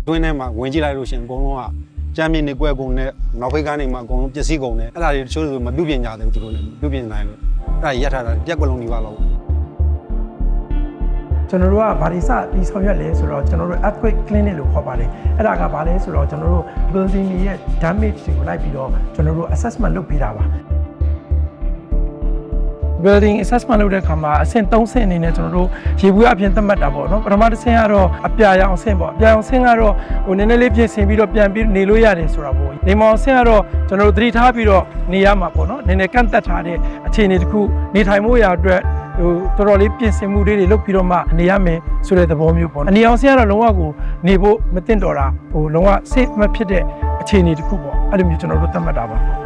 တွင်းထဲမှာဝင်ကြည့်လိုက်လို့ရှိရင်အကုန်လုံးကကြမ်းမြင့်နေကွက်ကုန်နဲ့နောက်ဖိတ်ကားနေမှာအကုန်လုံးပျက်စီးကုန်တယ်အဲ့ဒါတွေတချို့ဆိုမပြုပြင်ကြတယ်သူတို့လည်းပြုပြင်နိုင်လို့အဲ့ဒါရက်ထားတာပြက်ကွက်လုံးဒီပါလို့ကျွန်တော်တို့ကဘာတွေစပြီးဆောင်ရွက်လဲဆိုတော့ကျွန်တော်တို့ earthquake clinic လို့ခေါ်ပါတယ်အဲ့ဒါကဘာလဲဆိုတော့ကျွန်တော်တို့ building ရဲ့ damage တွေကိုလိုက်ပြီးတော့ကျွန်တော်တို့ assessment လုပ်ပေးတာပါ building assessment လုပ်တဲ့အခါမှာအဆင့်3ဆင့်အနေနဲ့ကျွန်တော်တို့ရေဘူးအပြင်သတ်မှတ်တာပေါ့နော်ပထမတစ်ဆင့်ကတော့အပြာရောင်ဆင့်ပေါ့အပြာရောင်ဆင့်ကတော့နည်းနည်းလေးပြင်ဆင်ပြီးတော့ပြန်ပြီးနေလို့ရတယ်ဆိုတာပေါ့နေမောင်ဆင့်ကတော့ကျွန်တော်တို့သတိထားပြီးတော့နေရမှာပေါ့နော်နည်းနည်းကန့်သက်ထားတဲ့အခြေအနေတစ်ခုနေထိုင်မှုရာအတွက်တော်တော်လေးပြင်ဆင်မှုတွေလုပ်ပြီးတော့မှနေရမယ်ဆိုတဲ့သဘောမျိုးပေါ့အနေအောင်ဆင်းကတော့လုံးဝကိုနေဖို့မသင့်တော်တာလုံးဝ safe မဖြစ်တဲ့အခြေအနေတစ်ခုပေါ့အဲ့လိုမျိုးကျွန်တော်တို့သတ်မှတ်တာပါ